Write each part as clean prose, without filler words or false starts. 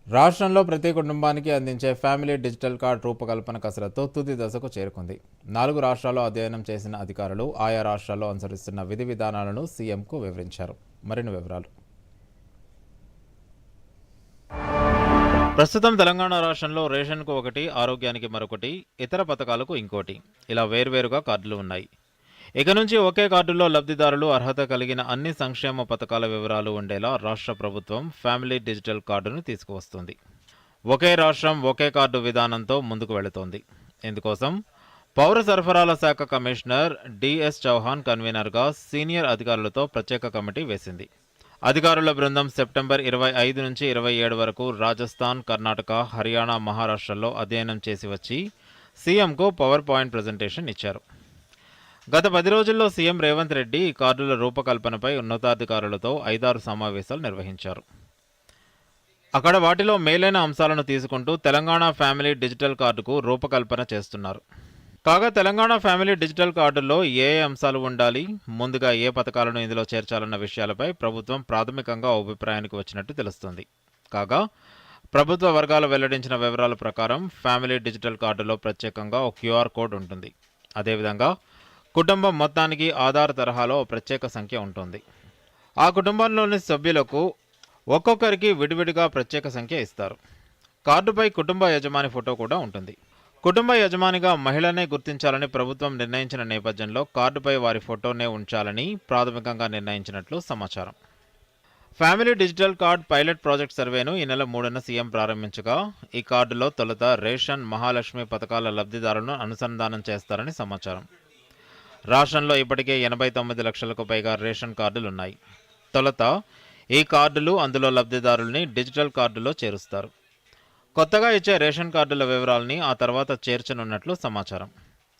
రాష్ట్రంలో ప్రతి కుటుంబానికి అందించే ఫ్యామిలీ డిజిటల్ కార్డ్ రూపకల్పన కసరత్తు తుది దశకు చేరుకుంది. 4 రాష్ట్రాల్లో అధ్యయనం చేసిన అధికారులు ఆయా రాష్ట్రాల్లో అనుసరిస్తున్న విధి విధానాలను సీఎంకు వివరించారు. మరిన్ని వివరాలు. ప్రస్తుతం తెలంగాణ రాష్ట్రంలో రేషన్కు ఒకటి, ఆరోగ్యానికి మరొకటి, ఇతర పథకాలకు ఇంకోటి, ఇలా వేర్వేరుగా కార్డులు ఉన్నాయి. ఇక నుంచి ఒకే కార్డులో లబ్ధిదారులు అర్హత కలిగిన అన్ని సంక్షేమ పథకాల వివరాలు ఉండేలా రాష్ట్ర ప్రభుత్వం ఫ్యామిలీ డిజిటల్ కార్డును తీసుకువస్తుంది. ఒకే రాష్ట్రం ఒకే కార్డు విధానంతో ముందుకు వెళుతోంది. ఇందుకోసం పౌర సరఫరాల శాఖ కమిషనర్ డిఎస్ చౌహాన్ కన్వీనర్గా సీనియర్ అధికారులతో ప్రత్యేక కమిటీ వేసింది. అధికారుల బృందం సెప్టెంబర్ 25 నుంచి 27 వరకు రాజస్థాన్, కర్ణాటక, హర్యానా, మహారాష్ట్రలో అధ్యయనం చేసి వచ్చి సీఎంకు పవర్ పాయింట్ ప్రజెంటేషన్ ఇచ్చారు. గత 10 రోజుల్లో సీఎం రేవంత్ రెడ్డి ఈ కార్డుల రూపకల్పనపై ఉన్నతాధికారులతో 5-6 సమావేశాలు నిర్వహించారు. అక్కడ వాటిలో మేలైన అంశాలను తీసుకుంటూ తెలంగాణ ఫ్యామిలీ డిజిటల్ కార్డుకు రూపకల్పన చేస్తున్నారు. కాగా తెలంగాణ ఫ్యామిలీ డిజిటల్ కార్డుల్లో ఏ అంశాలు ఉండాలి, ముందుగా ఏ పథకాలను ఇందులో చేర్చాలన్న విషయాలపై ప్రభుత్వం ప్రాథమికంగా అభిప్రాయానికి వచ్చినట్టు తెలుస్తుంది. కాగా ప్రభుత్వ వర్గాలు వెల్లడించిన వివరాల ప్రకారం ఫ్యామిలీ డిజిటల్ కార్డులో ప్రత్యేకంగా ఒక క్యూఆర్ కోడ్ ఉంటుంది. అదేవిధంగా కుటుంబం మొత్తానికి ఆధార్ తరహాలో ప్రత్యేక సంఖ్య ఉంటుంది. ఆ కుటుంబంలోని సభ్యులకు ఒక్కొక్కరికి విడివిడిగా ప్రత్యేక సంఖ్య ఇస్తారు. కార్డుపై కుటుంబ యజమాని ఫోటో కూడా ఉంటుంది. కుటుంబ యజమానిగా మహిళనే గుర్తించాలని ప్రభుత్వం నిర్ణయించిన నేపథ్యంలో కార్డుపై వారి ఫోటోనే ఉంచాలని ప్రాథమికంగా నిర్ణయించినట్లు సమాచారం. Family digital card pilot project సర్వేను ఈ నెల 3న సీఎం ప్రారంభించగా ఈ కార్డులో తొలుత రేషన్, మహాలక్ష్మి పథకాల లబ్ధిదారులను అనుసంధానం చేస్తారని సమాచారం. రాష్ట్రంలో ఇప్పటికే 89 లక్షలకు పైగా రేషన్ కార్డులున్నాయి. తొలుత ఈ కార్డులు, అందులో లబ్ధిదారుల్ని డిజిటల్ కార్డులో చేరుస్తారు. కొత్తగా ఇచ్చే రేషన్ కార్డుల వివరాలని ఆ తర్వాత చేర్చనున్నట్లు సమాచారం.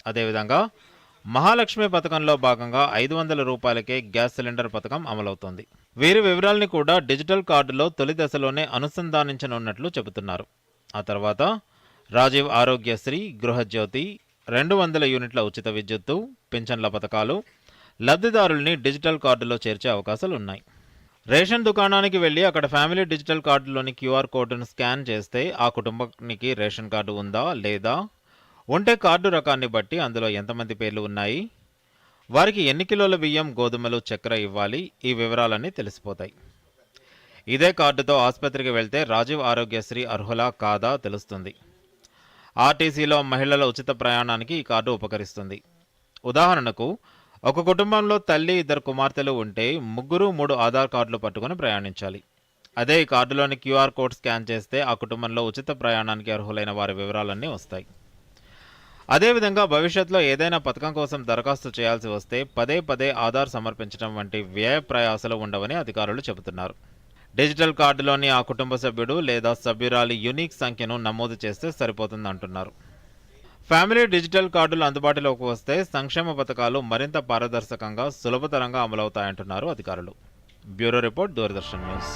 అదేవిధంగా మహాలక్ష్మి పథకంలో భాగంగా 500 రూపాయలకే గ్యాస్ సిలిండర్ పథకం అమలవుతోంది. వీరి వివరాల్ని కూడా డిజిటల్ కార్డులో తొలి దశలోనే అనుసంధానించనున్నట్లు చెబుతున్నారు. ఆ తర్వాత రాజీవ్ ఆరోగ్యశ్రీ, గృహజ్యోతి, 200 యూనిట్ల ఉచిత విద్యుత్తు, పింఛన్ల పథకాలు లబ్ధిదారుల్ని డిజిటల్ కార్డులో చేర్చే అవకాశాలు ఉన్నాయి. రేషన్ దుకాణానికి వెళ్ళి అక్కడ ఫ్యామిలీ డిజిటల్ కార్డులోని క్యూఆర్ కోడ్ను స్కాన్ చేస్తే ఆ కుటుంబానికి రేషన్ కార్డు ఉందా లేదా, ఉంటే కార్డు రకాన్ని బట్టి అందులో ఎంతమంది పేర్లు ఉన్నాయి, వారికి ఎన్ని కిలోల బియ్యం, గోధుమలు, చక్కెర ఇవ్వాలి, ఈ వివరాలన్నీ తెలిసిపోతాయి. ఇదే కార్డుతో ఆసుపత్రికి వెళ్తే రాజీవ్ ఆరోగ్యశ్రీ అర్హులా కాదా తెలుస్తుంది. ఆర్టీసీలో మహిళల ఉచిత ప్రయాణానికి ఈ కార్డు ఉపకరిస్తుంది. ఉదాహరణకు ఒక కుటుంబంలో తల్లి, 2 కుమార్తెలు ఉంటే 3 ఆధార్ కార్డులు పట్టుకుని ప్రయాణించాలి. అదే ఈ కార్డులోని క్యూఆర్ కోడ్ స్కాన్ చేస్తే ఆ కుటుంబంలో ఉచిత ప్రయాణానికి అర్హులైన వారి వివరాలన్నీ వస్తాయి. అదేవిధంగా భవిష్యత్తులో ఏదైనా పథకం కోసం దరఖాస్తు చేయాల్సి వస్తే పదే ఆధార్ సమర్పించడం వంటి వ్యయ ప్రయాసాలు ఉండవని అధికారులు చెబుతున్నారు. డిజిటల్ కార్డులోని ఆ కుటుంబ సభ్యుడు లేదా సభ్యురాలి యూనిక్ సంఖ్యను నమోదు చేస్తే సరిపోతుందంటున్నారు. ఫ్యామిలీ డిజిటల్ కార్డులు అందుబాటులోకి వస్తే సంక్షేమ పథకాలు మరింత పారదర్శకంగా, సులభతరంగా అమలవుతాయంటున్నారు అధికారులు. Bureau report, Doordarshan news.